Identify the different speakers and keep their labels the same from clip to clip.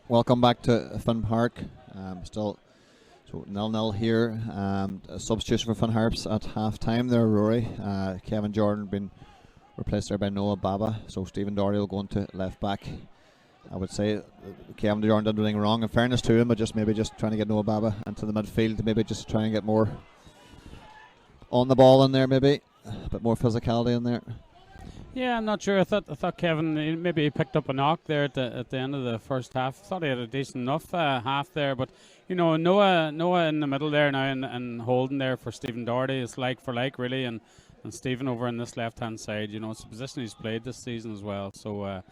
Speaker 1: Welcome back to Finn Park. Still so 0-0 here. A substitution for Finn Harps at half time there, Rory. Kevin Jordan been replaced there by Noah Baba. So Stephen Doherty will go into left back. I would say Kevin Jordan did anything wrong, in fairness to him, but maybe trying to get Noah Baba into the midfield, maybe just trying to get more on the ball in there, maybe a bit more physicality in there.
Speaker 2: Yeah, I'm not sure. I thought Kevin maybe he picked up a knock there at the end of the first half. Thought he had a decent enough half there, but Noah in the middle there now and holding there for Stephen Doherty is like for like really, and Stephen over on this left hand side. It's the position he's played this season as well. So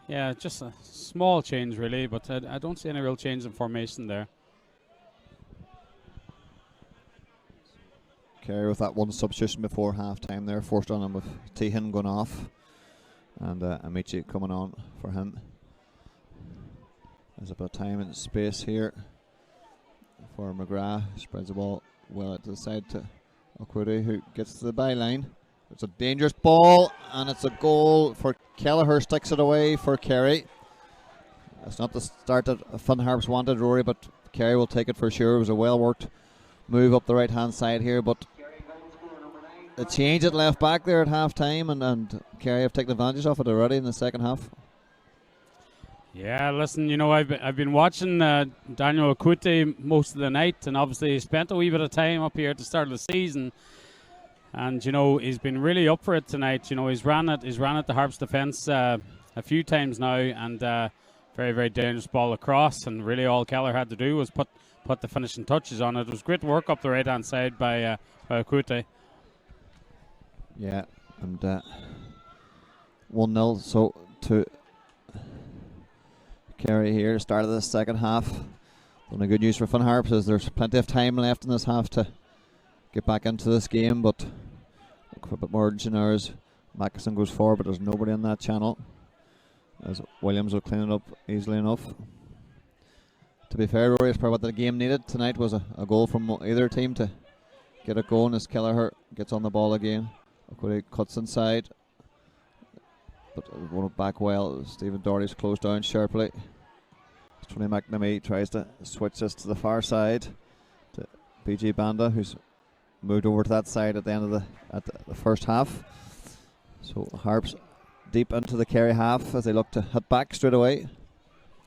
Speaker 2: yeah, just a small change really, but I don't see any real change in formation there.
Speaker 1: Kerry with that one substitution before half time there, forced on him with Tehan going off and Amici coming on for him. There's a bit of time and space here for McGrath. Spreads the ball well out to the side to Okwudi, who gets to the byline. It's a dangerous ball and it's a goal for Kelleher, sticks it away for Kerry. It's not the start that Finn Harps wanted, Rory, but Kerry will take it for sure. It was a well worked move up the right hand side here, but a change at left back there at half time, and Kerry have taken advantage of it already in the second half.
Speaker 2: Yeah, listen, I've been watching Daniel Okwudi most of the night, and obviously he spent a wee bit of time up here at the start of the season, and he's been really up for it tonight. He's ran at the Harps defence a few times now, and very, very dangerous ball across, and really all Keller had to do was put the finishing touches on it. It was great work up the right hand side by Okwudi.
Speaker 1: Yeah, and 1-0 so to Kerry here, start of the second half. Only good news for Finn Harps is there's plenty of time left in this half to get back into this game, but look for a bit more urgent hours. Mackinson goes forward, but there's nobody in that channel, as Williams will clean it up easily enough. To be fair, Rory, it's probably what the game needed tonight was a goal from either team to get it going as Kelleher gets on the ball again. Okwudi cuts inside, but won it back well. Stephen Doherty's closed down sharply. Tony McNamee tries to switch this to the far side to BG Banda, who's moved over to that side at the end of the first half. So Harps deep into the Kerry half as they look to hit back straight away.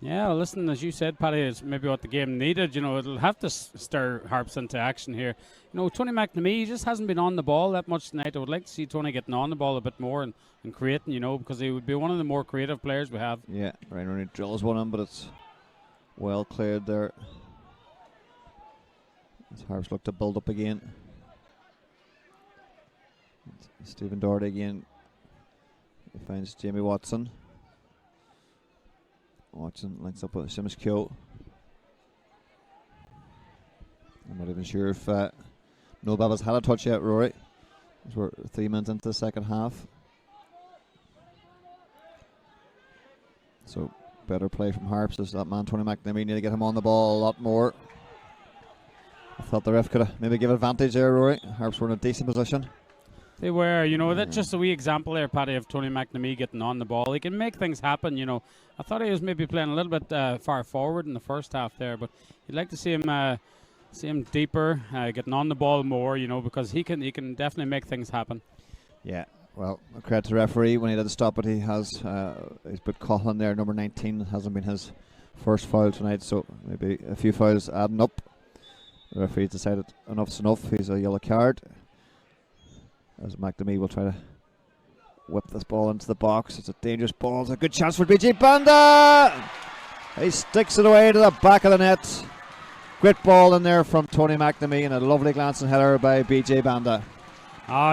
Speaker 2: Yeah, well, listen, as you said, Paddy, it's maybe what the game needed. It'll have to stir Harps into action here. Tony McNamee just hasn't been on the ball that much tonight. I would like to see Tony getting on the ball a bit more and creating, because he would be one of the more creative players we have. Yeah,
Speaker 1: Ryan Rooney drills one in, but it's well cleared there. As Harps look to build up again. Stephen Doherty again. He finds Jamie Watson. Watson links up with Sims Kyo. I'm not even sure if No Baba's had a touch yet, Rory. We're 3 minutes into the second half. So better play from Harps as that man Tony McNamee need to get him on the ball a lot more. I thought the ref could have maybe give advantage there, Rory. Harps were in a decent position.
Speaker 2: They were, that's just a wee example there, Paddy, of Tony McNamee getting on the ball. He can make things happen, I thought he was maybe playing a little bit far forward in the first half there, but you'd like to see him deeper, getting on the ball more, because he can definitely make things happen.
Speaker 1: Yeah, well, credit to the referee when he did stop it. He's put Coughlan there, number 19. It hasn't been his first foul tonight, so maybe a few fouls adding up. The referee decided enough's enough. He's a yellow card. As McNamee will try to whip this ball into the box. It's a dangerous ball. It's a good chance for BG Banda. He sticks it away to the back of the net. Great ball in there from Tony McNamee and a lovely glancing header by BJ Banda.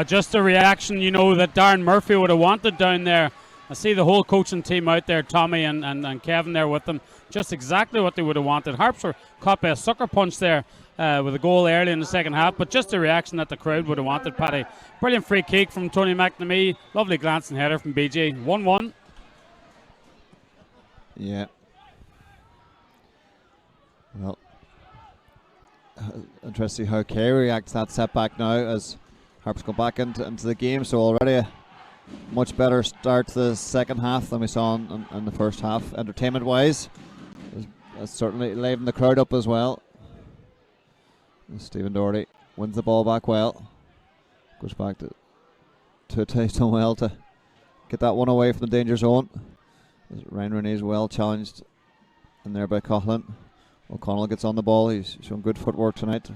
Speaker 2: Just a reaction, that Darren Murphy would have wanted down there. I see the whole coaching team out there, Tommy and Kevin there with them. Just exactly what they would have wanted. Harps were caught by a sucker punch there with a goal early in the second half, but just a reaction that the crowd would have wanted, Paddy. Brilliant free kick from Tony McNamee. Lovely glancing header from BJ. 1-1.
Speaker 1: Yeah. Well, interesting how Kerry reacts to that setback now as Harps go back into the game. So already much better start to the second half than we saw in the first half. Entertainment-wise, it's certainly livened the crowd up as well. And Stephen Doherty wins the ball back well. Goes back to Tyson well to get that one away from the danger zone. Ryan Rooney is well challenged in there by Coughlin. O'Connell gets on the ball. He's shown good footwork tonight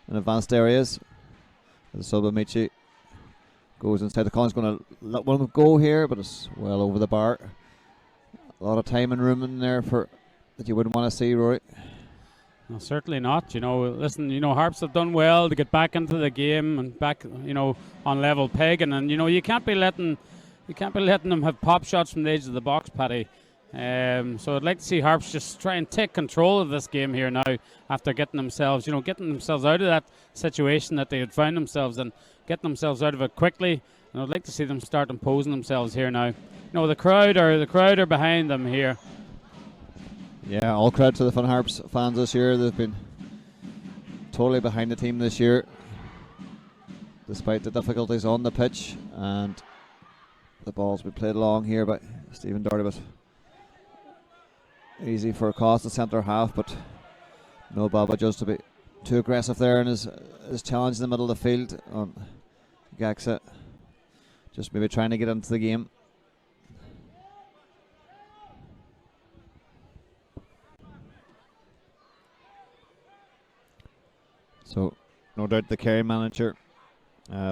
Speaker 1: in advanced areas. As Subamichi goes inside. The Collins going to let one go here, but it's well over the bar. A lot of time and room in there for that you wouldn't want to see, Rory.
Speaker 2: No, certainly not. Listen, Harps have done well to get back into the game and back, on level pegging, and you can't be letting them have pop shots from the edge of the box, Paddy. So I'd like to see Harps just try and take control of this game here now after getting themselves out of that situation that they had found themselves in, getting themselves out of it quickly. And I'd like to see them start imposing themselves here now. The crowd are behind them here.
Speaker 1: Yeah, all credit to the Fun Harps fans this year. They've been totally behind the team this year, despite the difficulties on the pitch. And the ball's been played along here by Stephen Doherty, but easy for across the centre half. But no Baba just to be too aggressive there in his challenge in the middle of the field on Gaxa. Just maybe trying to get into the game. So, no doubt the Kerry manager,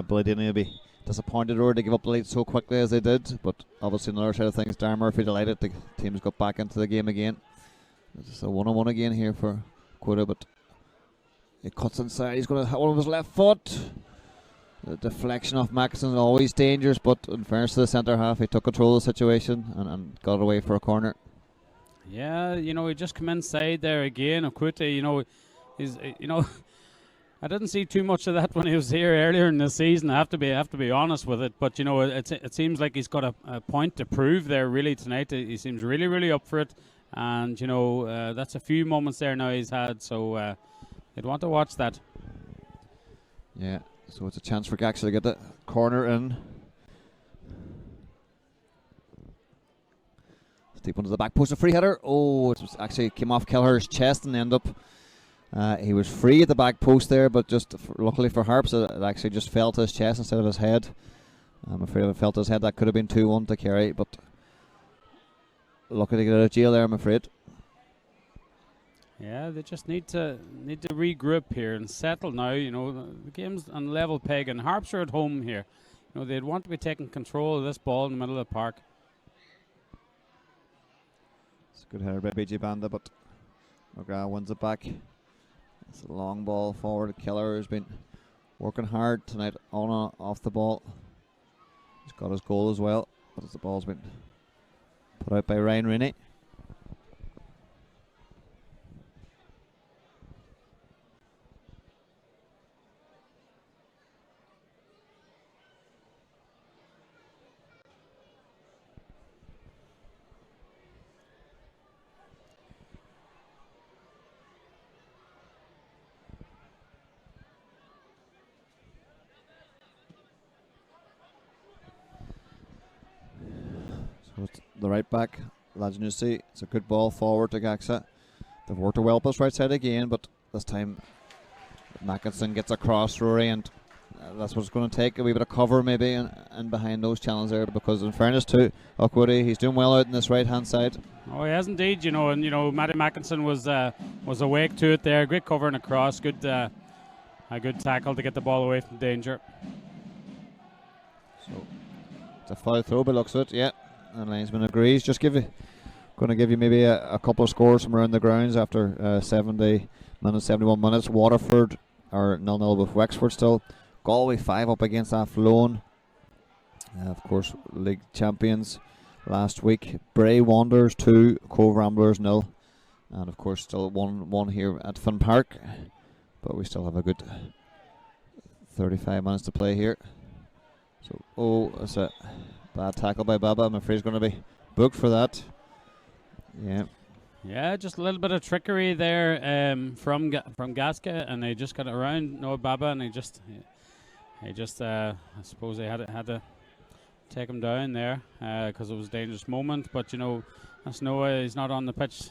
Speaker 1: Billy Denny, will be disappointed or to give up the lead so quickly as they did. But obviously, on the other side of things, Darren Murphy delighted the team's got back into the game again. It's a 1-on-1 again here for Quota, but he cuts inside. He's going to hit one with his left foot. The deflection off Mackinson is always dangerous, but in fairness to the centre half, he took control of the situation and got it away for a corner.
Speaker 2: Yeah, he just come inside there again. Quota, is I didn't see too much of that when he was here earlier in the season. I have to be honest with it. But it seems like he's got a point to prove there really tonight. He seems really, really up for it, and that's a few moments there now he's had. So I'd want to watch that.
Speaker 1: Yeah. So it's a chance for Gaxa to get the corner in. Deep under the back post, a free header. Oh, it was actually came off Kelleher's chest and ended up. He was free at the back post there, but just luckily for Harps, it actually just fell to his chest instead of his head. I'm afraid if it fell to his head, that could have been 2-1 to Kerry, but lucky to get out of jail there, I'm afraid.
Speaker 2: Yeah, they just need to regroup here and settle now. The game's on level peg, and Harps are at home here. They'd want to be taking control of this ball in the middle of the park.
Speaker 1: It's a good header by BJ Banda, but McGrath wins it back. It's a long ball forward. Keller has been working hard tonight on and off the ball. He's got his goal as well, but the ball's been put out by Ryan Rooney. The right back, Lajanusi. It's a good ball forward to Gaxa. They've worked a well up this right side again, but this time Mackinson gets across Rory, and that's what it's going to take, a wee bit of cover maybe and behind those channels there, because in fairness to Okwudi, he's doing well out in this right hand side.
Speaker 2: Oh, he has indeed, and Matty Mackinson was awake to it there. Great cover and across, a good tackle to get the ball away from danger.
Speaker 1: So it's a foul throw by looks of it, yeah. And linesman agrees. Going to give you maybe a couple of scores from around the grounds after 71 minutes. Waterford are 0-0 with Wexford still. Galway 5 up against Athlone. Of course, league champions last week. Bray Wanderers 2, Cove Ramblers 0. And of course still 1-1 here at Finn Park. But we still have a good 35 minutes to play here. So, it's a bad tackle by Baba. I'm afraid he's going to be booked for that. Yeah. Yeah,
Speaker 2: just a little bit of trickery there from Gasca, and they just got it around Noah Baba, and he just I suppose they had to take him down there because it was a dangerous moment. But, you know, that's Noah. He's not on the pitch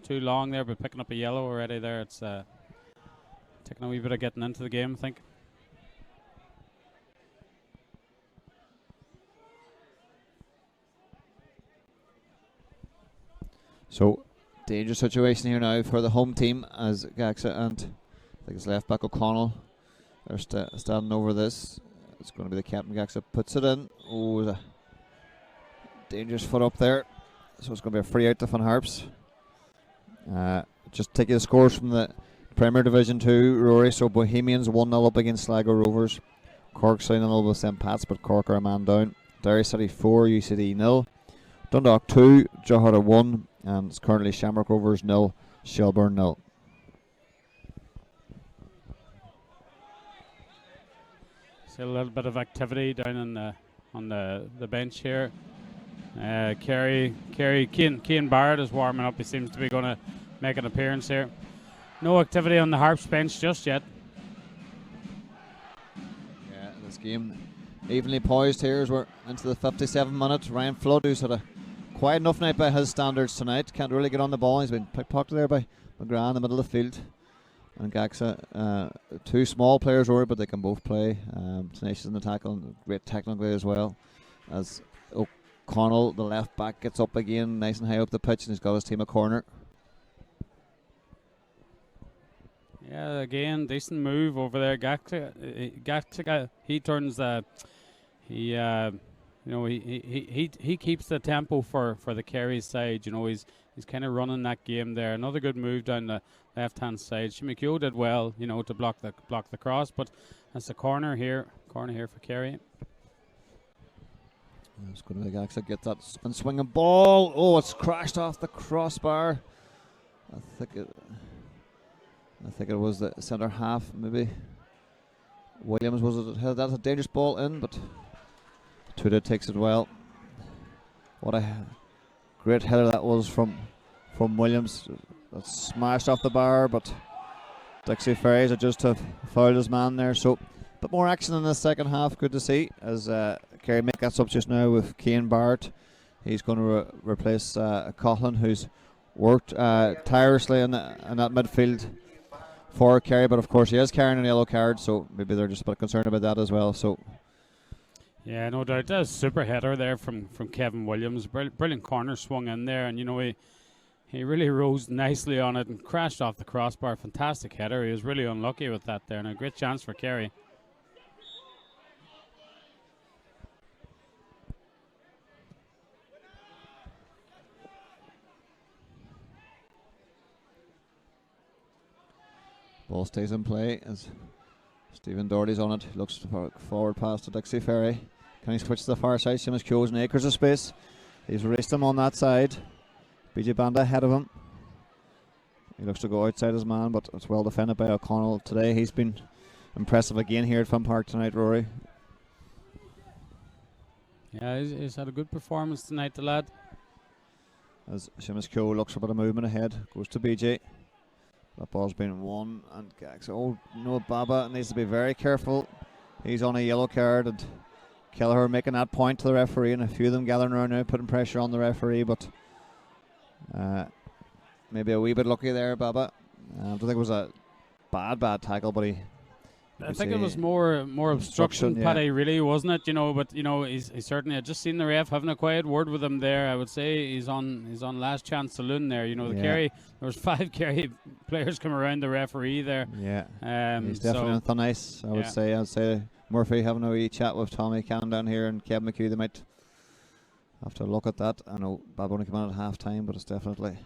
Speaker 2: too long there, but picking up a yellow already there. It's taking a wee bit of getting into the game, I think.
Speaker 1: So, dangerous situation here now for the home team as Gaxa and I think it's left back O'Connell are standing over this. It's going to be the captain. Gaxa puts it in. Oh, there's a dangerous foot up there. So it's going to be a free out to Fun Harps. Just taking the scores from the Premier Division 2, Rory. So Bohemians 1-0 up against Sligo Rovers. Cork 0 with St Pat's, but Cork are a man down. Derry City 4, UCD 0. Dundalk 2, Drogheda 1. And it's currently Shamrock Rovers 0, Shelburne 0.
Speaker 2: See a little bit of activity down on the bench here. Kerry, Cian Barrett is warming up. He seems to be going to make an appearance here. No activity on the Harps bench just yet.
Speaker 1: Yeah, this game evenly poised here as we're into the 57th minute. Ryan Flood, who's had a quiet enough night by his standards tonight, can't really get on the ball. He's been pickpocketed there by McGrath in the middle of the field. And Gaxa, two small players, Rory, but they can both play. Tenacious in the tackle and great technically as well. As O'Connell, the left back, gets up again, nice and high up the pitch, and he's got his team a corner.
Speaker 2: Yeah, again, decent move over there. Gaxa, he turns he keeps the tempo for the Kerry side. You know, he's kind of running that game there. Another good move down the left-hand side. Shimikyo did well, you know, to block the cross, but that's a corner here for Kerry.
Speaker 1: It's going to be Gaxa get that spin swinging ball. Oh, it's crashed off the crossbar. I think it was the centre half, maybe. Williams was it? That's a dangerous ball in, but Tudor takes it well. What a great header that was from Williams. That's smashed off the bar, but Dixie Ferries had just fouled his man there. So, a bit more action in the second half. Good to see as Kerry make that substitution now with Cian Barrett. He's going to replace Coughlin, who's worked tirelessly in that midfield for Kerry, but of course he is carrying a yellow card, so maybe they're just a bit concerned about that as well. So.
Speaker 2: Yeah, no doubt. That's a super header there from Kevin Williams. Brilliant corner swung in there, and you know he really rose nicely on it and crashed off the crossbar. Fantastic header. He was really unlucky with that there, and a great chance for Kerry.
Speaker 1: Ball stays in play as Stephen Doherty's on it. Looks forward pass to Dixie Ferry. Can he switch to the far side? Seamus Kyo's in acres of space. He's raced him on that side. BJ Banda ahead of him. He looks to go outside his man, but it's well defended by O'Connell today. He's been impressive again here at Finn Park tonight, Rory.
Speaker 2: Yeah, he's had a good performance tonight, the lad.
Speaker 1: As Seamus Kyo looks for a bit of movement ahead, goes to BJ. That ball's been won, and Noah Baba needs to be very careful. He's on a yellow card, and Kelleher making that point to the referee, and a few of them gathering around now, putting pressure on the referee, but maybe a wee bit lucky there, Baba. I don't think it was a bad tackle, but
Speaker 2: I think it was more obstruction,
Speaker 1: yeah.
Speaker 2: Paddy, really, wasn't it? You know, but you know, he's certainly. I just seen the ref having a quiet word with him there. I would say he's on last chance saloon there. You know, the Kerry. There was 5 Kerry players come around the referee there.
Speaker 1: Yeah, he's definitely on thin ice. I would say Murphy having a wee chat with Tommy Cannon down here and Kevin McHugh. They might have to look at that. I know Bob only came in at half time, but it's definitely.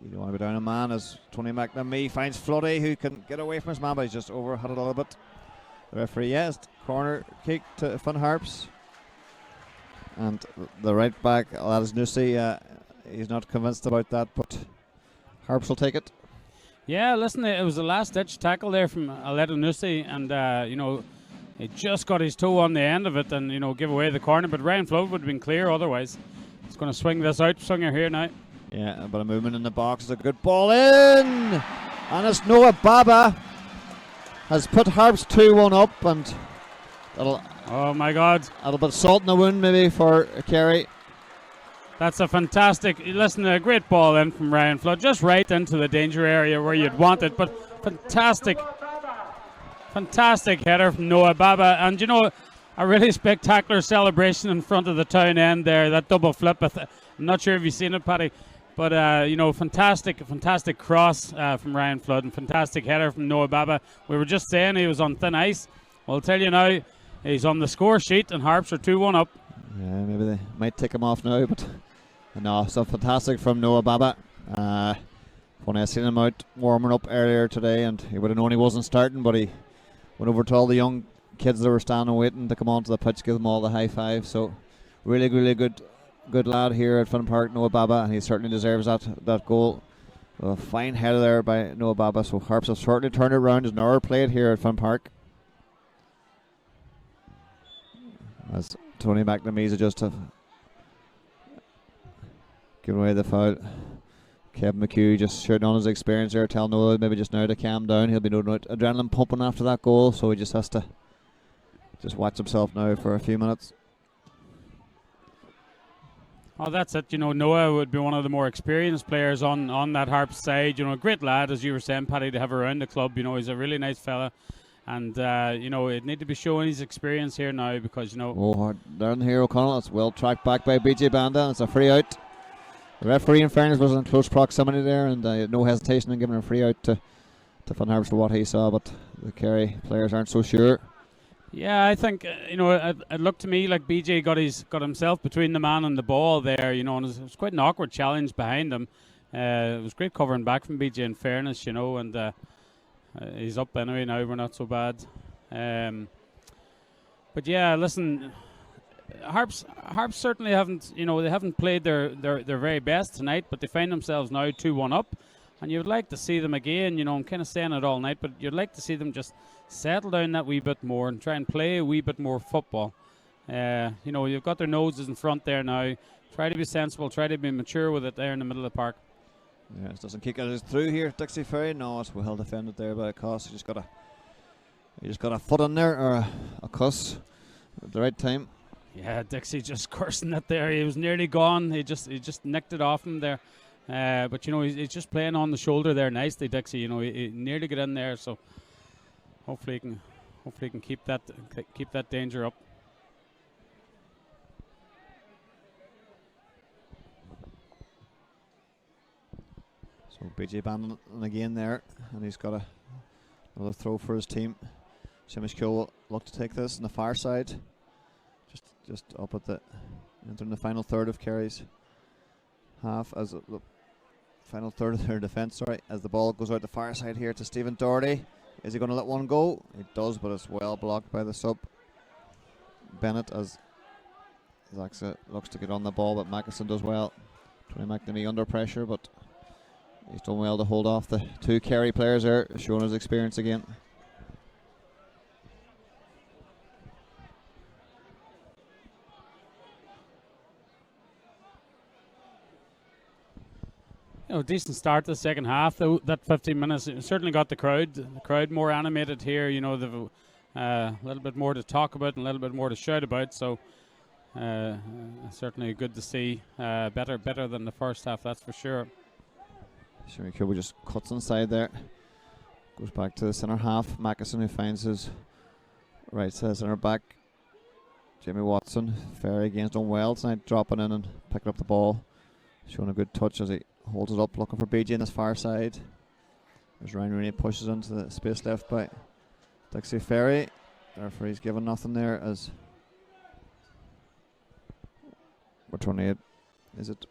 Speaker 1: You don't want to be down a man as Tony McNamee finds Floody, who can get away from his man, but he's just overhit it a little bit. The referee, yes, corner kick to Finn Harps. And the right back, that is Nusi. He's not convinced about that, but Harps will take it.
Speaker 2: Yeah, listen, it was a last-ditch tackle there from Aledo Nusi, and, you know, he just got his toe on the end of it and, you know, give away the corner, but Ryan Flood would have been clear otherwise. He's going to swing this out, swinger here now.
Speaker 1: Yeah, a bit of movement in the box. It's a good ball in. And it's Noah Baba has put Harps 2-1 up, and
Speaker 2: Oh my God.
Speaker 1: A little bit of salt in the wound maybe for Kerry.
Speaker 2: That's a fantastic, listen, a great ball in from Ryan Flood, just right into the danger area where you'd want it, but fantastic header from Noah Baba, and you know, a really spectacular celebration in front of the town end there, that double flip. I'm not sure if you've seen it, Paddy, but you know, fantastic cross from Ryan Flood, and fantastic header from Noah Baba. We were just saying he was on thin ice. Well, I'll tell you now, he's on the score sheet, and Harps are 2-1 up.
Speaker 1: Yeah, maybe they might take him off now, but no, so fantastic from Noah Baba. When I seen him out warming up earlier today, and he would have known he wasn't starting, but he went over to all the young kids that were standing waiting to come onto the pitch, give them all the high five. So really good lad here at Finn Park, Noah Baba, and he certainly deserves that goal. A fine header there by Noah Baba. So Harps have certainly turned it around. There's an hour played here at Finn Park, as Tony McNamee just have given away the foul. Kevin McHugh just shouting on his experience there, telling Noah maybe just now to calm down. He'll be no adrenaline pumping after that goal, so he just has to just watch himself now for a few minutes.
Speaker 2: Oh, that's it. You know, Noah would be one of the more experienced players on that Harps side. You know, a great lad, as you were saying, Paddy, to have around the club. You know, he's a really nice fella. And, you know, it need to be showing his experience here now because, you know...
Speaker 1: Oh, down here, O'Connell. It's well tracked back by BJ Banda. It's a free out. The referee, in fairness, was in close proximity there, and no hesitation in giving a free out to Finn Harps for what he saw, but the Kerry players aren't so sure.
Speaker 2: Yeah, I think you know, it looked to me like BJ got himself between the man and the ball there, you know, and it was quite an awkward challenge behind him. It was great covering back from BJ, in fairness, you know, and he's up anyway now. We're not so bad. But yeah, listen. Harps certainly haven't, you know, they haven't played their very best tonight, but they find themselves now 2-1 up, and you would like to see them again, you know, I'm kind of saying it all night, but you'd like to see them just settle down that wee bit more and try and play a wee bit more football. You know, you've got their noses in front there now. Try to be sensible, try to be mature with it there in the middle of the park.
Speaker 1: Yeah, it doesn't kick it through here, Dixie Ferry. No, it's well defended there by a cuss. He just got a foot in there, or a cuss at the right time.
Speaker 2: Yeah, Dixie just cursing it there. He was nearly gone. He just nicked it off him there. But you know, he's just playing on the shoulder there nicely, Dixie. You know, he nearly got in there. So hopefully he can keep that danger up.
Speaker 1: So BJ Bannon again there, and he's got another throw for his team. Seamus Kill will look to take this on the far side. Just up at entering the final third of Kerry's half, as the final third of their defence, sorry, as the ball goes out the far side here to Stephen Doherty. Is he going to let one go? He does, but it's well blocked by the sub Bennett, as Zaxa looks to get on the ball, but Mackison does well. Tony McNamee under pressure, but he's done well to hold off the two Kerry players there, showing his experience again.
Speaker 2: You know, decent start to the second half. That 15 minutes certainly got the crowd more animated here. You know, they've a little bit more to talk about and a little bit more to shout about. So certainly good to see. Better than the first half, that's for sure.
Speaker 1: Sherry Kilby just cuts inside there. Goes back to the centre half. Mackison, who finds his right side centre back. Jamie Watson. Ferry against done well tonight, dropping in and picking up the ball. Showing a good touch as he holds it up, looking for BJ on his far side. As Ryan Rooney pushes into the space left by Dixie Ferry. Therefore he's given nothing there, as we're 28. Is it?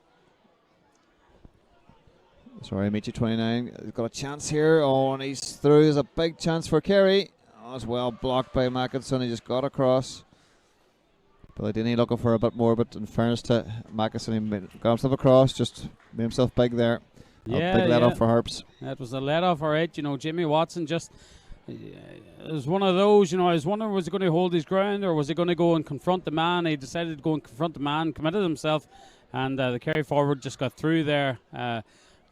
Speaker 1: Sorry, Michi 29. He's got a chance here. Oh, and he's through. There's a big chance for Kerry. Oh, it's well blocked by Mackinson. He just got across. But I didn't looking for a bit more, but in fairness to Mackison, he got himself across, just made himself big there.
Speaker 2: Yeah,
Speaker 1: big let off for Harps.
Speaker 2: That was a let off, all right. You know, Jimmy Watson just, it was one of those, you know, I was wondering, was he going to hold his ground or was he going to go and confront the man? He decided to go and confront the man, committed himself, and the carry forward just got through there.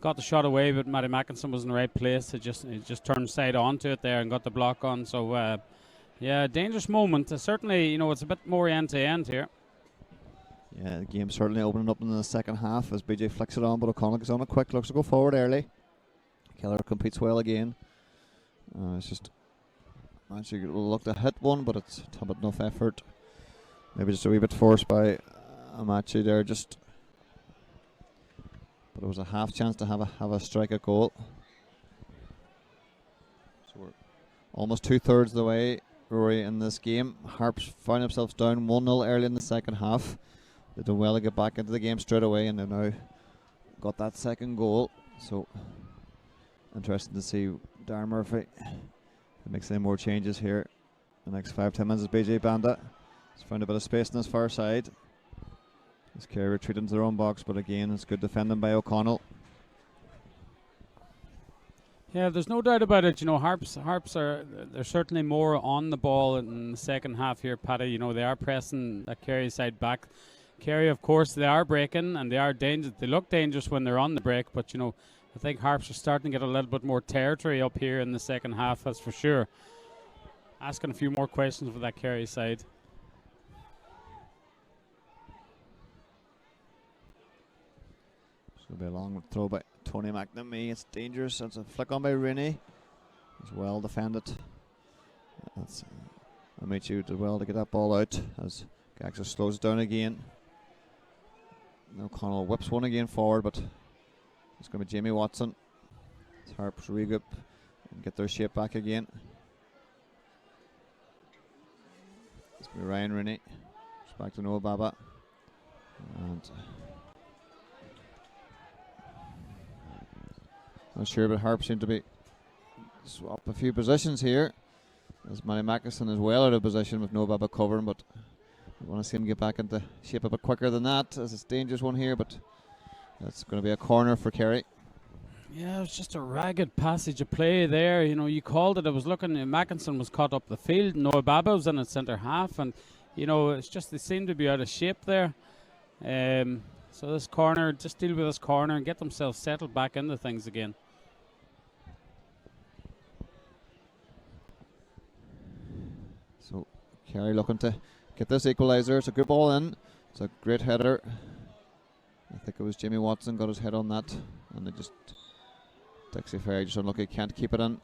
Speaker 2: Got the shot away, but Matty Mackinson was in the right place. It just turned side onto it there and got the block on. So, Yeah, dangerous moment. Certainly, you know, it's a bit more end to end here.
Speaker 1: Yeah, the game's certainly opening up in the second half as BJ flicks it on, but O'Connell gets on it quick, looks to go forward early. Keller competes well again. It's just actually will look to hit one, but it's not enough effort. Maybe just a wee bit forced by Amachi there, just. But it was a half chance to have a strike at goal. So we're almost 2/3 of the way, Rory, in this game. Harps found themselves down 1-0 early in the second half. They did well to get back into the game straight away, and they've now got that second goal. So interesting to see Darren Murphy makes any more changes here. The next 5-10 minutes is BJ Bandit. He's found a bit of space on his far side. As Kerry retreat into their own box, but again, it's good defending by O'Connell.
Speaker 2: Yeah, there's no doubt about it. You know, Harps they're certainly more on the ball in the second half here, Paddy. You know, they are pressing that Kerry side back. Kerry, of course, they are breaking and they are dangerous. They look dangerous when they're on the break, but you know, I think Harps are starting to get a little bit more territory up here in the second half, that's for sure. Asking a few more questions for that Kerry side.
Speaker 1: So it'll be a long throw by Tony McNamee. It's dangerous. It's a flick on by Rooney. It's well defended. That's Amichu did well to get that ball out as Gaxer slows it down again. O'Connell whips one again forward, but it's going to be Jamie Watson. As Harps regroup and get their shape back again. It's going to be Ryan Rooney. It's back to Noah Baba. And not sure, but Harps seem to be swap a few positions here. As Manny Mackison is well out of position with no Baba covering, but I want to see him get back into shape a bit quicker than that, as it's a dangerous one here, but that's going to be a corner for Kerry.
Speaker 2: Yeah, it was just a ragged passage of play there. You know, you called it. I was looking, Mackinson was caught up the field. Noah Baba was in at centre half, and you know, it's just they seem to be out of shape there. So this corner, just deal with this corner and get themselves settled back into things again.
Speaker 1: So Kerry looking to get this equaliser. It's a good ball in. It's a great header. I think it was Jamie Watson got his head on that, and they just Dixie Ferry just unlucky, can't keep it in.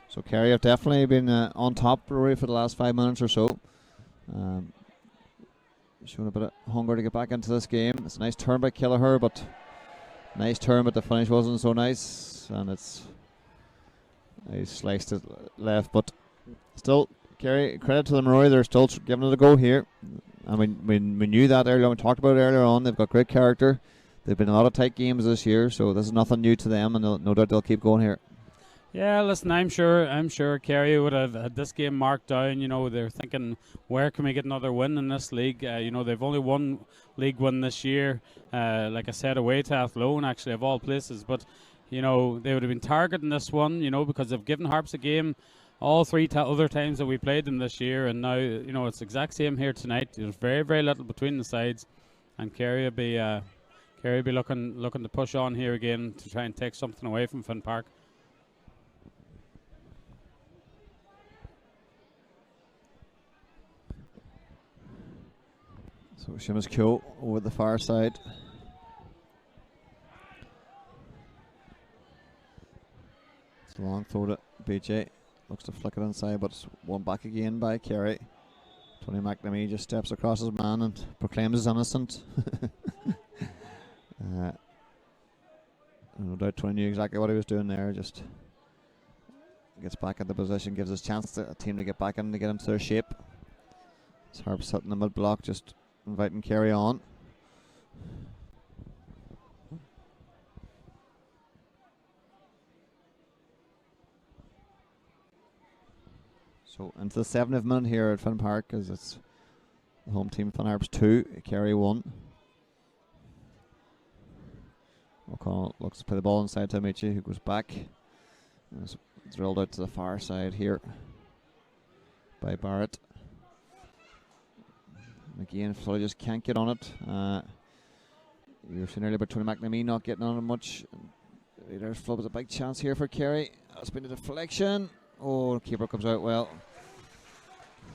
Speaker 1: So Kerry have definitely been on top, Rory, for the last 5 minutes or so. Showing a bit of hunger to get back into this game. It's a nice turn by Kelleher, but the finish wasn't so nice, and he sliced it left, but still, Kerry, credit to them, Rory, they're still giving it a go here. And we knew that earlier on, we talked about it earlier on. They've got great character. They've been in a lot of tight games this year, so this is nothing new to them, and no doubt they'll keep going here.
Speaker 2: Yeah, listen, I'm sure Kerry would have had this game marked down. You know, they're thinking, where can we get another win in this league? You know, they've only one league win this year. Like I said, away to Athlone, actually, of all places. But, you know, they would have been targeting this one, you know, because they've given Harps a game all three other times that we played them this year. And now, you know, it's the exact same here tonight. There's very, very little between the sides. And Kerry will be looking to push on here again to try and take something away from Finn Park.
Speaker 1: So Seamus Kyo over the far side. It's a long throw to BJ. Looks to flick it inside, but it's won back again by Kerry. Tony McNamee just steps across his man and proclaims his innocent. No doubt Tony knew exactly what he was doing there. Just gets back into position, gives his chance to a team to get back in to get into their shape. It's Harps hitting the mid block, just inviting Kerry on. So into the 70th minute here at Finn Park, as it's the home team Finn Harps 2, Kerry 1. O'Connell looks to play the ball inside to Amici, who goes back. And it's drilled out to the far side here by Barrett. Again, Florida just can't get on it. You were saying earlier about Tony McNamee not getting on it much. There's a big chance here for Kerry. That's been a deflection. Oh, the keeper comes out well.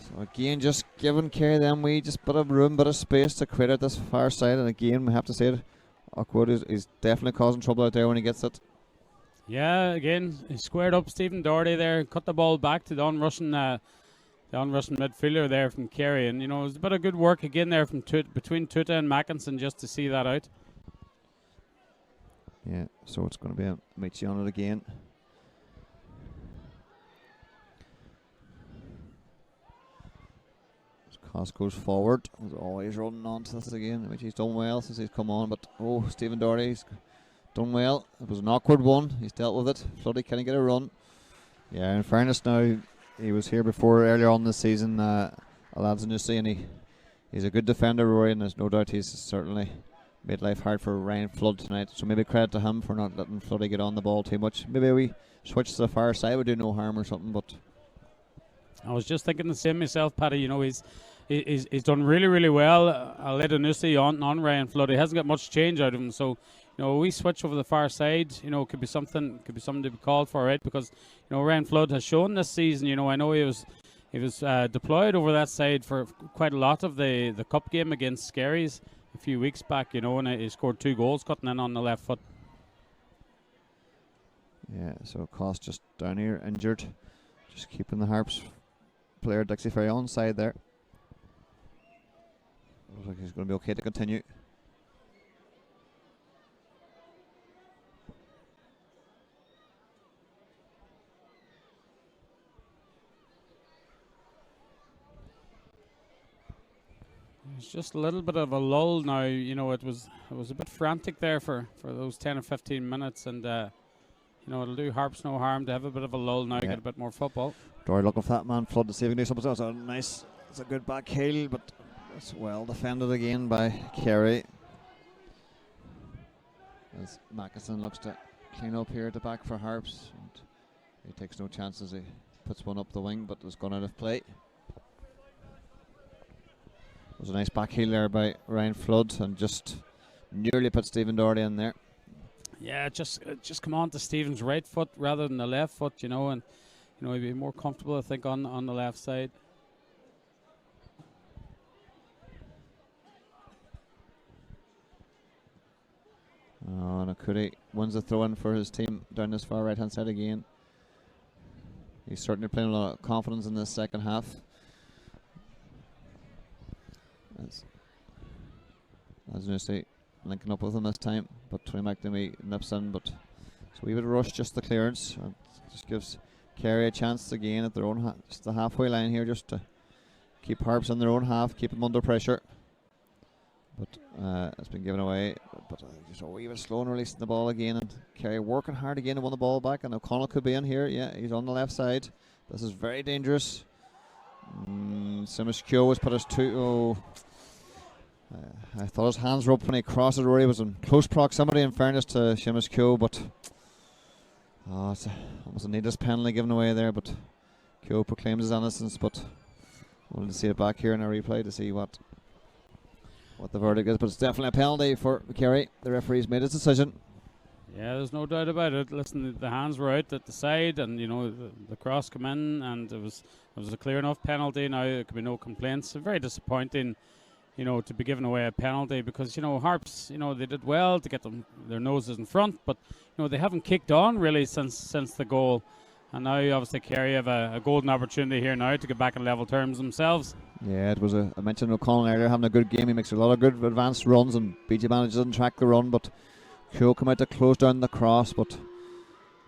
Speaker 1: So again, just giving Kerry them just bit of room, bit of space to create out this far side. And again, we have to say it, Oakwood is definitely causing trouble out there when he gets it.
Speaker 2: Yeah, again, he squared up Stephen Doherty there, cut the ball back to the on-rushing midfielder there from Kerry. And, you know, it was a bit of good work again there from between Tuta and Mackinson just to see that out.
Speaker 1: Yeah, so it's going to be a Michi on it again. Cost goes forward. He's always running on to this again, which he's done well since he's come on. But Stephen Doherty's done well. It was an awkward one. He's dealt with it. Floody can't get a run. Yeah, in fairness now, he was here before earlier on this season, Aladzanusi, and he's a good defender, Rory, and there's no doubt he's certainly made life hard for Ryan Flood tonight. So maybe credit to him for not letting Floody get on the ball too much. Maybe we switch to the far side would do no harm or something, but
Speaker 2: I was just thinking the same myself, Paddy. You know, he's done really, really well. Aladzanusi on Ryan Flood. He hasn't got much change out of him, so you know, we switch over the far side, you know, could be something to be called for, right? Because, you know, Ryan Flood has shown this season, you know, I know he was deployed over that side for quite a lot of the cup game against Skerries a few weeks back, you know, and he scored 2 goals cutting in on the left foot.
Speaker 1: Yeah, so Cost just down here injured, just keeping the Harps player Dixie Ferry on side there. Looks like he's going to be okay to continue.
Speaker 2: It's just a little bit of a lull now. You know, it was a bit frantic there for those 10 or 15 minutes, and you know, it'll do Harps no harm to have a bit of a lull now, get a bit more football.
Speaker 1: Dory looking for that man Flood to save. It's a nice, it's a good back heel, but it's well defended again by Kerry. As Mackinson looks to clean up here at the back for Harps, and he takes no chances. He puts one up the wing, but it's gone out of play. It was a nice back heel there by Ryan Flood, and just nearly put Stephen Doherty in there.
Speaker 2: Yeah, just come on to Stephen's right foot rather than the left foot, you know, and you know, he'd be more comfortable, I think, on the left side.
Speaker 1: Oh, Nakudi wins the throw in for his team down this far right hand side again. He's certainly playing a lot of confidence in this second half. As you say, linking up with him this time, but Tony McNamee nips in, but so we would rush just the clearance, and just gives Kerry a chance again at their own just the halfway line here, just to keep Harps in their own half, keep them under pressure. But it's been given away, but just a wee bit slow in releasing the ball again, and Kerry working hard again to win the ball back, and O'Connell could be in here. Yeah, he's on the left side. This is very dangerous. Simas Kyo has put us I thought his hands were up when he crossed it. Rory was in close proximity, in fairness to Seamus Kyo, but it's almost a needless penalty given away there. But Kyo proclaims his innocence, but we'll see it back here in a replay to see what the verdict is. But it's definitely a penalty for Kerry. The referee's made his decision.
Speaker 2: Yeah, there's no doubt about it. Listen, the hands were out at the side, and you know the cross come in, and it was a clear enough penalty. Now there could be no complaints. Very disappointing, you know, to be given away a penalty, because you know Harps, you know, they did well to get their noses in front, but you know they haven't kicked on really since the goal, and now obviously Kerry have a golden opportunity here now to get back in level terms themselves.
Speaker 1: Yeah, it was I mentioned O'Connell earlier having a good game. He makes a lot of good advanced runs, and BG manages to track the run, but Kyo come out to close down the cross, but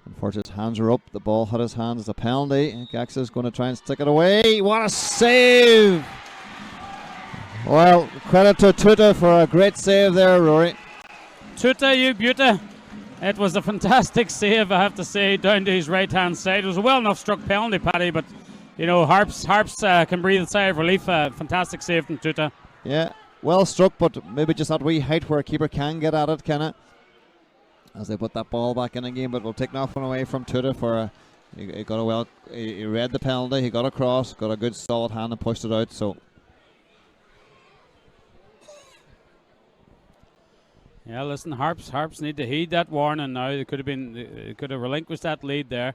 Speaker 1: unfortunately his hands are up. The ball hit his hands. It's a penalty. Gaxa is going to try and stick it away. What a save! Well, credit to Tuta for a great save there, Rory.
Speaker 2: Tuta, you beauty. It was a fantastic save, I have to say, down to his right-hand side. It was a well enough struck penalty, Paddy, but you know, Harps can breathe a sigh of relief. Fantastic save from Tuta. Yeah,
Speaker 1: well struck, but maybe just that wee height where a keeper can get at it, can it? As they put that ball back in again, but we'll take nothing away from Tuta for he got he read the penalty, he got across, got a good solid hand and pushed it out. So
Speaker 2: yeah, listen, Harps need to heed that warning now. They could have relinquished that lead there.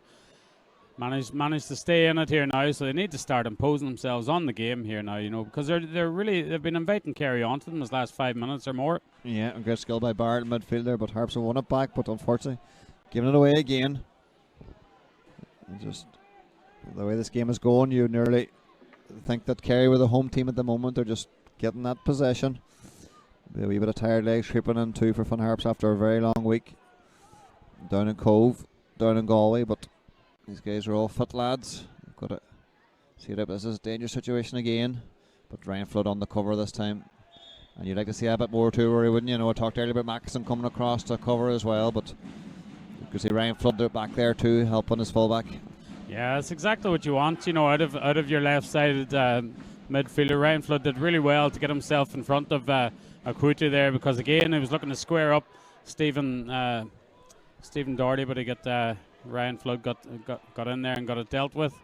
Speaker 2: managed to stay in it here now, so they need to start imposing themselves on the game here now, because they've been inviting Kerry onto them this last 5 minutes or more.
Speaker 1: Yeah, and great skill by Barrett in midfield there, but Harps have won it back, but unfortunately giving it away again. And just the way this game is going, you nearly think that Kerry were the home team at the moment. They're just getting that possession. A wee bit of tired legs creeping in too for Fun Harps after a very long week down in Cove, down in Galway, but these guys are all fit lads. We've got to see that this is a dangerous situation again, but Ryan Flood on the cover this time, and you'd like to see a bit more too, Rory, wouldn't you? I talked earlier about Mackinson coming across to cover as well, but you could see Ryan Flood back there too, helping his fullback.
Speaker 2: Yeah, that's exactly what you want, out of your left-sided midfielder. Ryan Flood did really well to get himself in front of Akutu there, because again he was looking to square up Stephen Doherty, but he got Ryan Flood got in there and got it dealt with.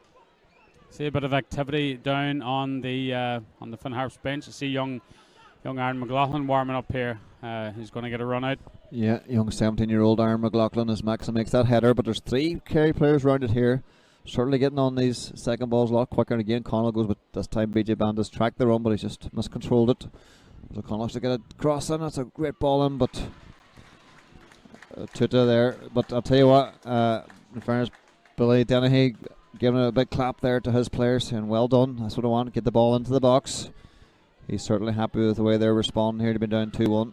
Speaker 2: See a bit of activity down on the Finn Harps bench. I see young Aaron McLaughlin warming up here. He's going to get a run out.
Speaker 1: Yeah, young 17-year-old Aaron McLaughlin as Maxim makes that header, but there's 3 Kerry players rounded here. Certainly getting on these second balls a lot quicker. And again, Connell goes, but this time BJ Bandis tracked the run, but he's just miscontrolled it. So Connell has to get a cross in. That's a great ball in, but Tuta there. But I'll tell you what, in fairness, Billy Dennehy giving a big clap there to his players, saying well done. That's what I want. Get the ball into the box. He's certainly happy with the way they're responding here. They've been down 2-1.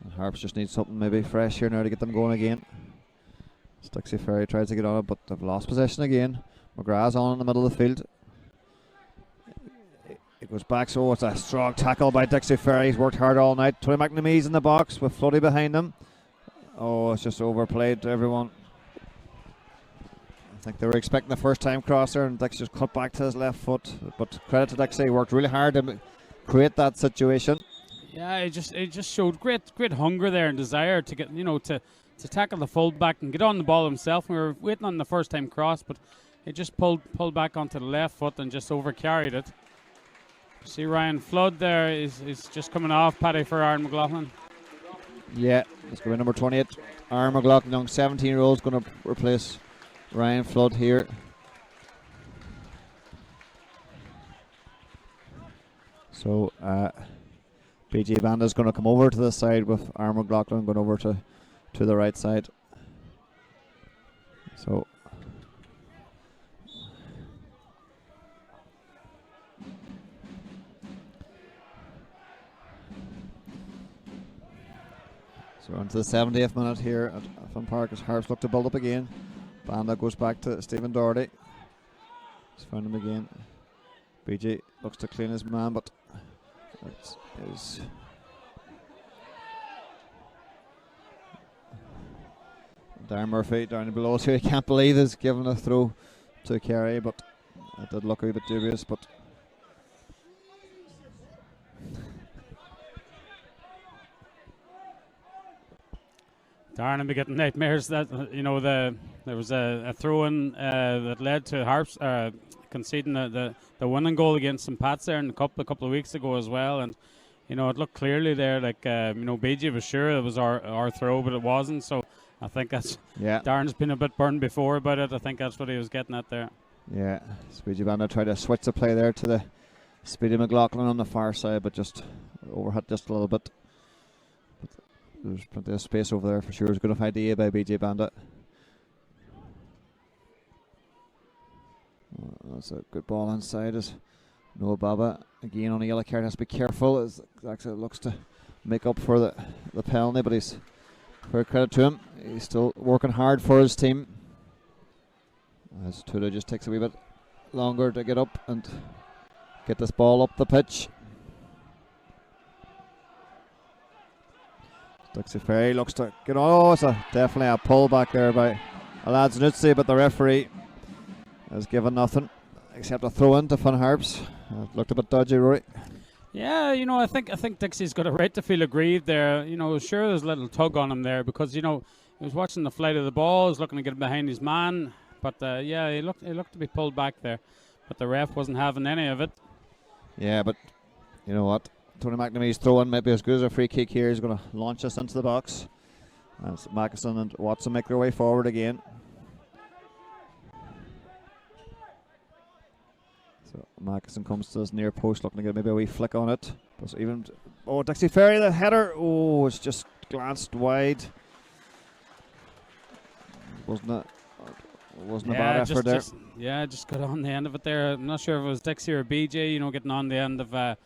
Speaker 1: And Harps just need something maybe fresh here now to get them going again. Dixie Ferry tries to get on it, but they've lost possession again. McGrath's on in the middle of the field. It goes back, so it's a strong tackle by Dixie Ferry. He's worked hard all night. Tony McNamee's in the box with Floody behind him. Oh, it's just overplayed to everyone. I think they were expecting the first time crosser, and Dixie just cut back to his left foot. But credit to Dixie, he worked really hard to create that situation.
Speaker 2: Yeah, it just showed great hunger there and desire to get to tackle the fullback and get on the ball himself. We were waiting on the first time cross, but he just pulled back onto the left foot and just overcarried it. See Ryan Flood there is just coming off, Paddy, for Aaron McLaughlin.
Speaker 1: Yeah, it's going to be number 28. Aaron McLaughlin, young 17-year-old, is going to replace Ryan Flood here. So BG Banda is going to come over to this side with Aaron McLaughlin going over to the right side. So on to the 70th minute here at Finn Park as Harps look to build up again. Banda goes back to Stephen Doherty. He's found him again. BG looks to clean his man, but it is Darren Murphy down below us here. He can't believe he's given a throw to Kerry, but it did look a wee bit dubious. But
Speaker 2: Darren will be getting nightmares. That there was a throw-in that led to Harps conceding the winning goal against St. Pat's there in a couple of weeks ago as well, and it looked clearly there like BG was sure it was our throw, but it wasn't. So I think that's Darren's been a bit burned before about it. I think that's what he was getting at there. Yeah,
Speaker 1: Speedy Banda tried to switch the play there to the Speedy McLaughlin on the far side, but just overhit just a little bit. But there's plenty of space over there for sure. It was a good enough idea by BJ Bandit. That's a good ball inside as Noah Baba again on a yellow card has to be careful as actually looks to make up for the penalty, but he's fair credit to him. He's still working hard for his team. As Tuda just takes a wee bit longer to get up and get this ball up the pitch. Dixie Ferry looks to get on. Oh, it's definitely a pull back there by Lads Nutsi, but the referee has given nothing except a throw in to Finn Harps. It looked a bit dodgy, Rory.
Speaker 2: Yeah, I think Dixie's got a right to feel aggrieved there. Sure there's a little tug on him there because, he was watching the flight of the ball, he was looking to get behind his man. But, he looked to be pulled back there. But the ref wasn't having any of it. Yeah, but you know what? Tony McNamee's throw-in might be as good as a free kick here. He's going to launch us into the box. As Mackinson and Watson make their way forward again.
Speaker 1: Mackinson comes to this near post, looking to get maybe a wee flick on it. But even Dixie Ferry, the header. Oh, it's just glanced wide. Wasn't it? Wasn't a bad effort there.
Speaker 2: Just got on the end of it there. I'm not sure if it was Dixie or BJ, getting on the end of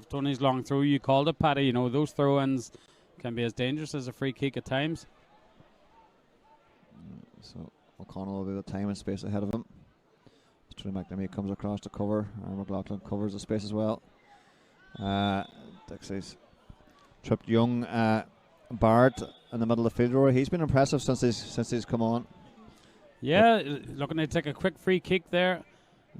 Speaker 2: Tony's long throw. You called it, Paddy. Those throw-ins can be as dangerous as a free kick at times.
Speaker 1: So O'Connell will be the time and space ahead of him. Tony McNamee comes across to cover. McLaughlin covers the space as well. Dixie's tripped young Bart in the middle of the field. Rory, he's been impressive since he's come on.
Speaker 2: Yeah, looking to take a quick free kick there.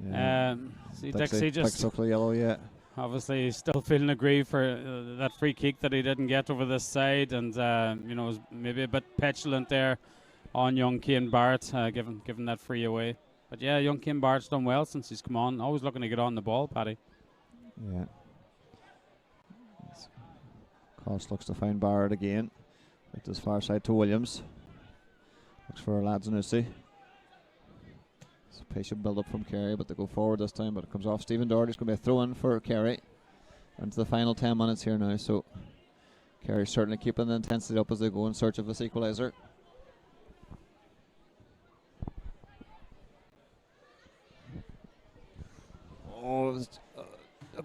Speaker 1: Yeah.
Speaker 2: See Dixie just
Speaker 1: picks up the yellow, yeah.
Speaker 2: Obviously he's still feeling aggrieved for that free kick that he didn't get over this side, and was maybe a bit petulant there on young Cian Barrett, giving that free away. But yeah, young Cian Barrett's done well since he's come on. Always looking to get on the ball, Paddy.
Speaker 1: Yeah. Cost looks to find Barrett again. With this far side to Williams. Looks for Ladzanusi. It's a patient build up from Kerry, but they go forward this time. But it comes off Stephen Doherty. It's going to be a throw in for Kerry. Into the final 10 minutes here now. So Kerry certainly keeping the intensity up as they go in search of this equaliser.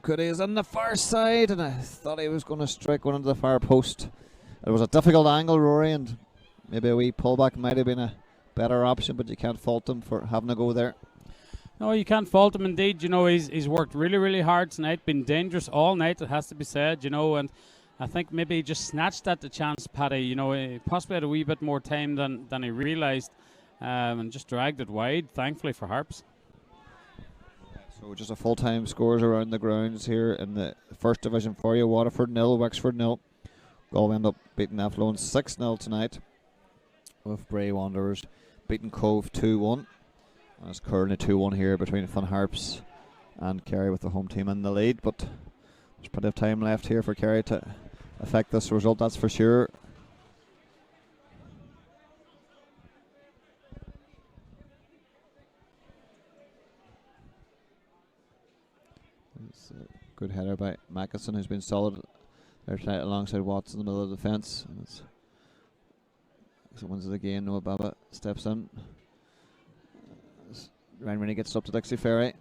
Speaker 1: Goody is on the far side, and I thought he was going to strike one into the far post. It was a difficult angle, Rory, and maybe a wee pullback might have been a better option, but you can't fault him for having a go there.
Speaker 2: No, you can't fault him indeed. He's worked really, really hard tonight, been dangerous all night, it has to be said, and I think maybe he just snatched at the chance, Paddy. He possibly had a wee bit more time than he realised, and just dragged it wide, thankfully for Harps.
Speaker 1: So just a full-time scores around the grounds here in the first division for you. Waterford 0, Wexford 0. Galway end up beating Athlone 6-0 tonight, with Bray Wanderers beating Cove 2-1. And it's currently 2-1 here between Fun Harps and Kerry, with the home team in the lead. But there's plenty of time left here for Kerry to affect this result, that's for sure. It's a good header by Mackinson, who's been solid there tonight alongside Watts in the middle of the defence. So wins it again. Noah Baba steps in. Ryan Rennie gets up to Dixie Ferry.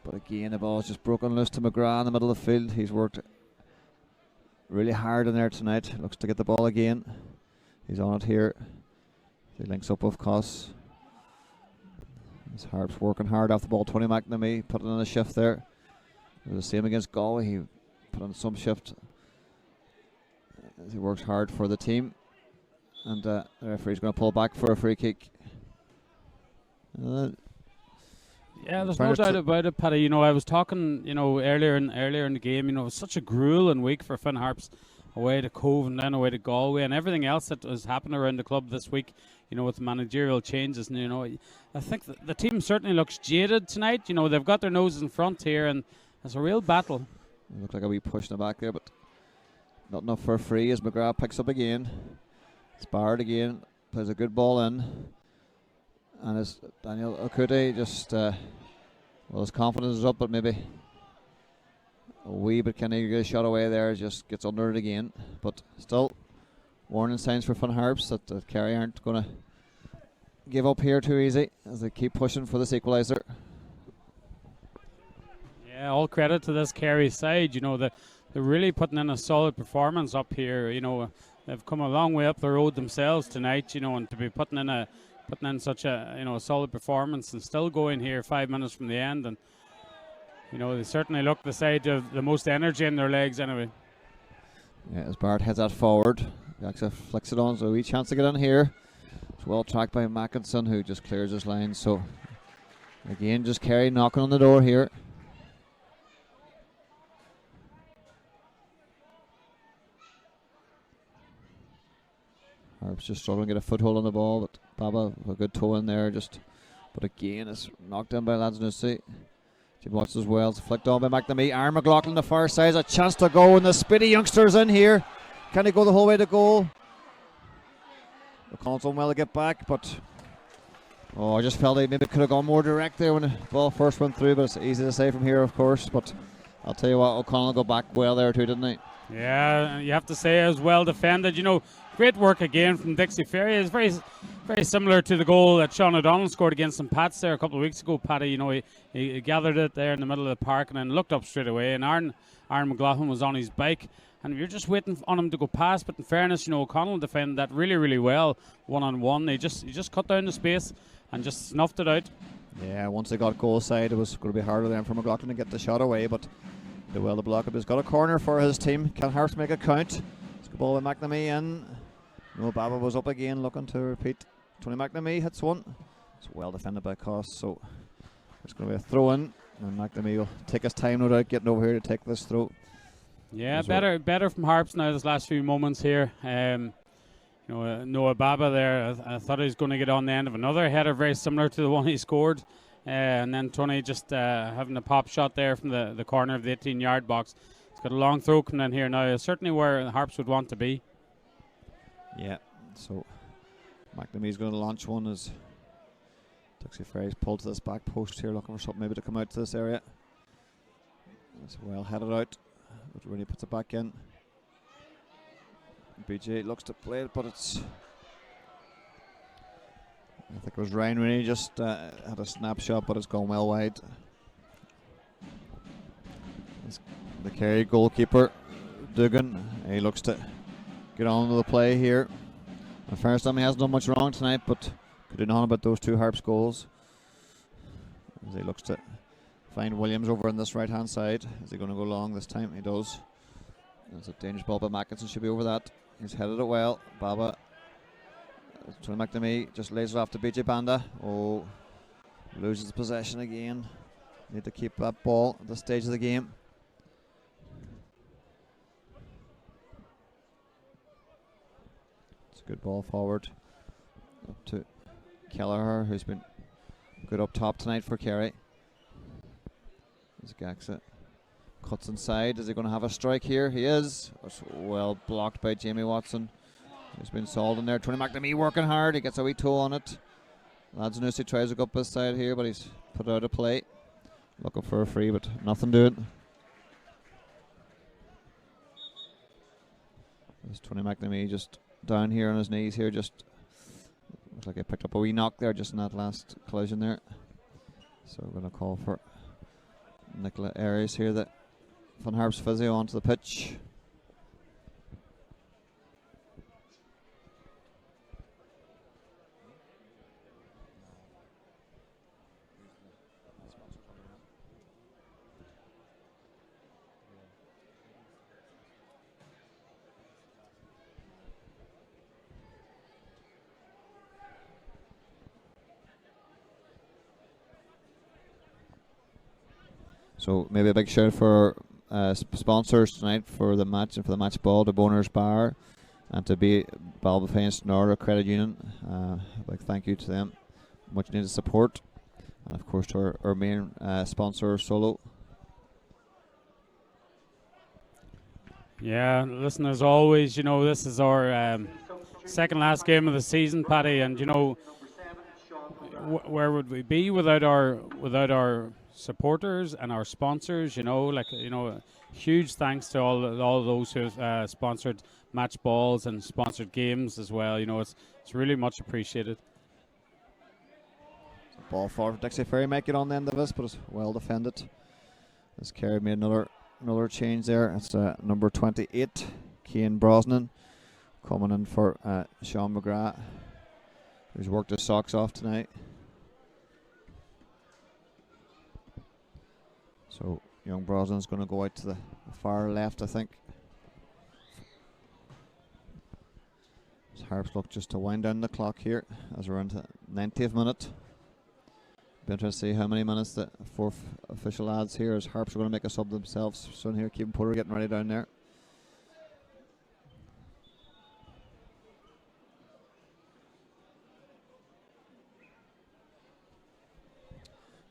Speaker 1: But again, the ball is just broken loose to McGrath in the middle of the field. He's worked really hard in there tonight. Looks to get the ball again. He's on it here. He links up with Coss. His Harps working hard off the ball. Tony McNamee put in a shift there. It was the same against Galway. He put on some shift as he works hard for the team. And the referee's going to pull back for a free kick.
Speaker 2: Yeah, there's no doubt about it, Paddy. I was talking, earlier in the game. It was such a grueling week for Finn Harps, away to Cove and then away to Galway, and everything else that has happened around the club this week. With the managerial changes, and I think the team certainly looks jaded tonight. They've got their noses in front here, and it's a real battle.
Speaker 1: It looked like a wee push in the back there, but not enough for a free as McGrath picks up again. It's Barrett again, plays a good ball in. And as Daniel Okude just, his confidence is up, but maybe a wee bit can he get a shot away there, just gets under it again. But still, warning signs for Fun Harps that Kerry aren't going to give up here too easy as they keep pushing for this equaliser.
Speaker 2: Yeah, all credit to this Kerry side. They're really putting in a solid performance up here. They've come a long way up the road themselves tonight. And to be putting in such a solid performance and still going here 5 minutes from the end, and they certainly look the side of the most energy in their legs anyway.
Speaker 1: Yeah, as Bart heads that forward, Jackson flicks it on, so a wee chance to get in here. It's well tracked by Mackinson, who just clears his line. So again, just Kerry knocking on the door here. Harps just struggling to get a foothold on the ball, but Baba a good toe in there. But again, it's knocked in by Ladzanusi. Jim Watts as well. It's flicked on by McNamee. Aaron McLaughlin the far side. A chance to go, and the speedy youngster's in here. Can he go the whole way to goal? O'Connell's done well to get back, but Oh, I just felt he maybe could have gone more direct there when the ball first went through, but it's easy to say from here, of course. But I'll tell you what, O'Connell got back well there too, didn't he?
Speaker 2: Yeah, you have to say as well defended. Great work again from Dixie Ferry. It's very, very similar to the goal that Sean O'Donnell scored against St. Pat's there a couple of weeks ago. Paddy, he gathered it there in the middle of the park and then looked up straight away. And Aaron McLaughlin was on his bike, and you're just waiting on him to go past. But in fairness, O'Connell defended that really, really well, one-on-one. He just cut down the space and just snuffed it out.
Speaker 1: Yeah, once they got goal side, it was going to be harder then for McLaughlin to get the shot away, but did well to block it. He's got a corner for his team. Can Harps make it count? It's a ball with McNamee in. Baba was up again looking to repeat. Tony McNamee hits one. It's well defended by Cost, so it's going to be a throw in, and McNamee will take his time no doubt getting over here to take this throw.
Speaker 2: Yeah, better from Harps now this last few moments here. Noah Baba there, I thought he was going to get on the end of another header very similar to the one he scored. And then Tony just having a pop shot there from the corner of the 18-yard box. He's got a long throw coming in here now, certainly where the Harps would want to be.
Speaker 1: Yeah, so McNamee's going to launch one as Dixie Ferry's pulled to this back post here, looking for something maybe to come out to this area. It's well headed out, but Rooney puts it back in. BJ looks to play it, but it's... I think it was Ryan Rooney just had a snapshot, but it's gone well wide. It's the Kerry goalkeeper, Dugan. He looks to get on to the play here. In fairness, he hasn't done much wrong tonight, but could do nothing about those two Harps goals. As he looks to find Williams over on this right-hand side. Is he going to go long this time? He does. It's a dangerous ball, but Mackinson should be over that. He's headed it well. Baba. Tony McNamee just lays it off to BJ Banda. Oh, loses possession again. Need to keep that ball at this stage of the game. It's a good ball forward. Up to Kelleher, who's been good up top tonight for Kerry. There's Gaxa. Cuts inside. Is he going to have a strike here? He is. It's well blocked by Jamie Watson. He's been sold in there. Tony McNamee working hard. He gets a wee toe on it. Ladzanusi tries to go up this side here, but he's put out of play. Looking for a free, but nothing doing. There's Tony McNamee just down here on his knees here. Just looks like he picked up a wee knock there just in that last collision there. So we're going to call for Nicola Aries here, the Van Harps physio, onto the pitch. So maybe a big shout for sponsors tonight for the match and for the match ball, to Boners Bar and to be Balbafane Norda Credit Union. A big thank you to them. Much needed support. And of course to our main sponsor, Solo.
Speaker 2: Yeah, listen, as always, this is our second last game of the season, Paddy, and where would we be without our supporters and our sponsors? Huge thanks to all those who have sponsored match balls and sponsored games as well. It's really much appreciated.
Speaker 1: Ball forward for Dixie Ferry, might get on the end of this, but it's well defended. As Kerry made another change there. It's number 28, Cian Brosnan, coming in for Sean McGrath, who's worked his socks off tonight. So young Brosnan's going to go out to the far left, I think. As Harps look just to wind down the clock here as we're into 90th minute. Be interested to see how many minutes the fourth official adds here, as Harps are going to make a sub themselves soon here. Keeping Porter getting ready down there.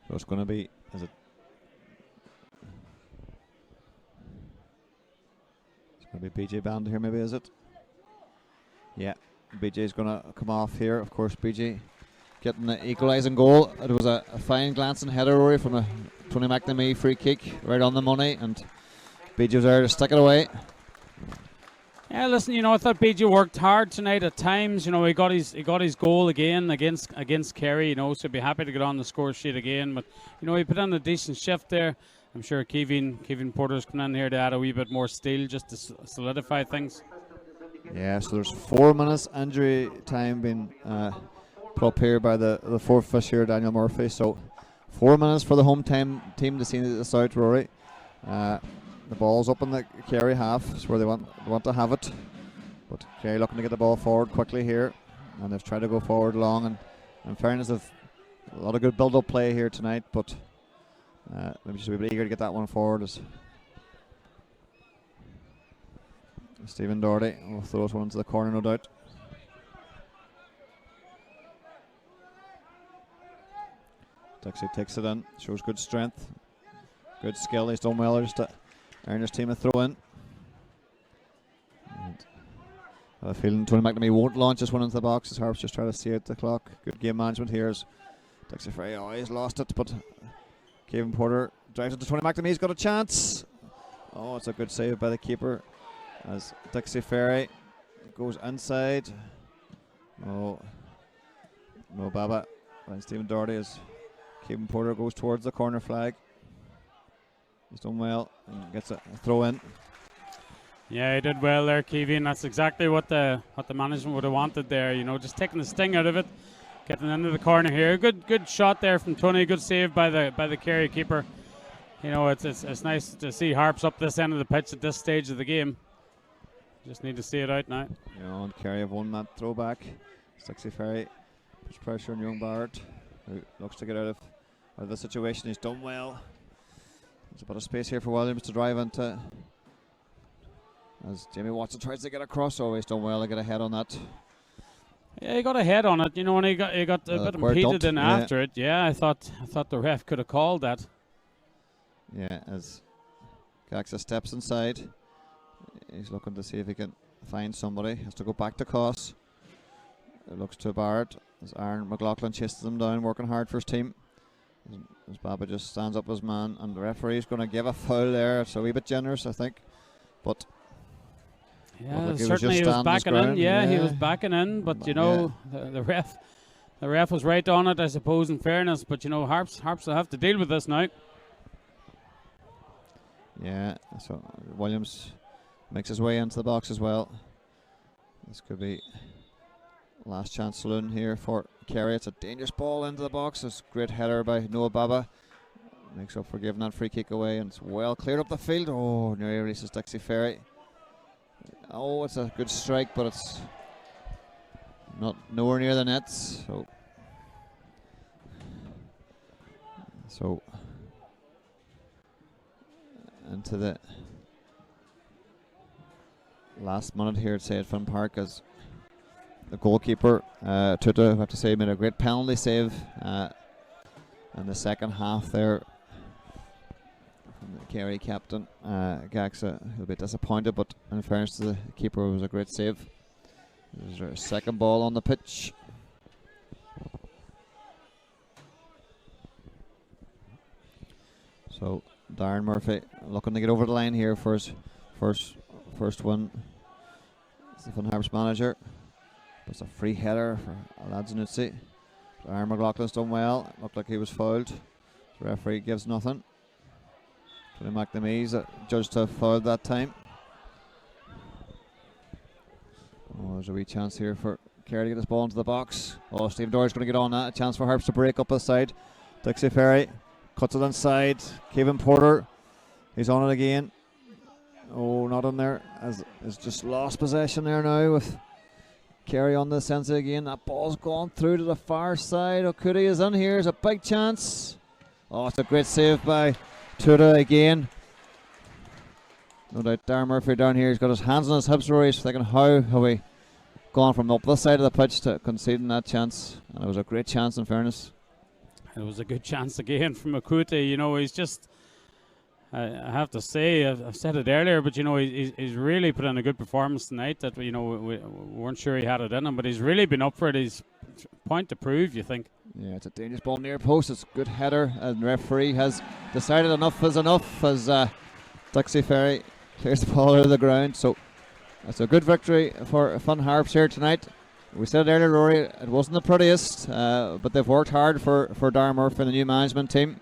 Speaker 1: So it's going to be, it's going to be BJ Band here, maybe, is it? Yeah, BJ's going to come off here. Of course, BJ getting the equalising goal. It was a fine glancing header, Rory, from a Tony McNamee free kick, right on the money, and BJ was there to stick it away.
Speaker 2: Yeah, listen, I thought BJ worked hard tonight at times. He got his goal again against Kerry. So be happy to get on the score sheet again. But he put on a decent shift there. I'm sure Kevin Porter's coming in here to add a wee bit more steel just to solidify things.
Speaker 1: Yeah, so there's 4 minutes injury time being put up here by the fourth official, Daniel Murphy. So 4 minutes for the home team to see this out, Rory. The ball's up in the Kerry half. It's where they want to have it. But Kerry looking to get the ball forward quickly here. And they've tried to go forward long. And in fairness, they've a lot of good build-up play here tonight. But maybe just a bit eager to get that one forward. As Stephen Doherty will throw this one into the corner, no doubt. Dixie takes it in. Shows good strength. Good skill. He's done well just to earn his team a throw in. And I have a feeling Tony McNamee won't launch this one into the box as Harps just try to see out the clock. Good game management here as Dixie Ferry. Oh, he's lost it, but Kevin Porter drives it to Tony McNamee. He's got a chance. Oh, it's a good save by the keeper as Dixie Ferry goes inside. No Baba. And Stephen Doherty as Kevin Porter goes towards the corner flag. He's done well and gets a throw in.
Speaker 2: Yeah, he did well there, Kevin. That's exactly what the management would have wanted there. Just taking the sting out of it, getting into the corner here. Good shot there from Tony. Good save by the Kerry keeper. It's nice to see Harps up this end of the pitch at this stage of the game. Just need to see it out now.
Speaker 1: And Kerry have won that throwback. Dixie Ferry puts pressure on young Barrett, who looks to get out of the situation. He's done well. There's a bit of space here for Williams to drive into as Jamie Watson tries to get across. Always done well to get ahead on that.
Speaker 2: Yeah, he got ahead on it, and he got a bit impeded in after it. Yeah, I thought the ref could have called that.
Speaker 1: Yeah, as Gaxa steps inside, he's looking to see if he can find somebody. Has to go back to Coss. It looks to Barrett as Aaron McLaughlin chases him down, working hard for his team. As Baba just stands up as man, and the referee's going to give a foul there. It's a wee bit generous, I think, but
Speaker 2: yeah, certainly he was backing in. Yeah, he was backing in, but the ref was right on it, I suppose, in fairness. But Harps will have to deal with this now. Yeah,
Speaker 1: so Williams makes his way into the box as well. This could be last chance saloon here for Kerry. It's a dangerous ball into the box. It's a great header by Noah Baba. Makes up for giving that free kick away, and it's well cleared up the field. Oh, nearly releases Dixie Ferry. Oh, it's a good strike, but it's nowhere near the nets. So into the last minute here at Sayed Finn Park as the goalkeeper, Tuta, I have to say, made a great penalty save in the second half there from the Kerry captain. Gaxa, he'll be disappointed, but in fairness to the keeper, it was a great save. There's our second ball on the pitch. So Darren Murphy looking to get over the line here for his first win as the Finn Harps manager. It's a free header for Ladzinutsi. Aaron McLaughlin's done well. Looked like he was fouled. The referee gives nothing. Tony McNamee's judged to have fouled that time. Oh, there's a wee chance here for Kerry to get this ball into the box. Oh, Steve Doyle's going to get on that. A chance for Harps to break up the side. Dixie Ferry cuts it inside. Kevin Porter, he's on it again. Oh, not in there. As just lost possession there now with Kerry on the sensor again. That ball's gone through to the far side. Okuti is in here. It's a big chance. Oh, it's a great save by Tuta again. No doubt Darren Murphy down here. He's got his hands on his hips, Rory. He's thinking, how have we gone from up this side of the pitch to conceding that chance? And it was a great chance, in fairness.
Speaker 2: It was a good chance again from Okuti. He's just, I have to say, I've said it earlier, but he's really put in a good performance tonight. That we weren't sure he had it in him, but he's really been up for it. He's point to prove, you think.
Speaker 1: Yeah, it's a dangerous ball near post. It's a good header, and the referee has decided enough is enough as Dixie Ferry clears the ball out of the ground. So that's a good victory for Fun Harps here tonight. We said earlier, Rory, it wasn't the prettiest, but they've worked hard for Darren Murphy and the new management team.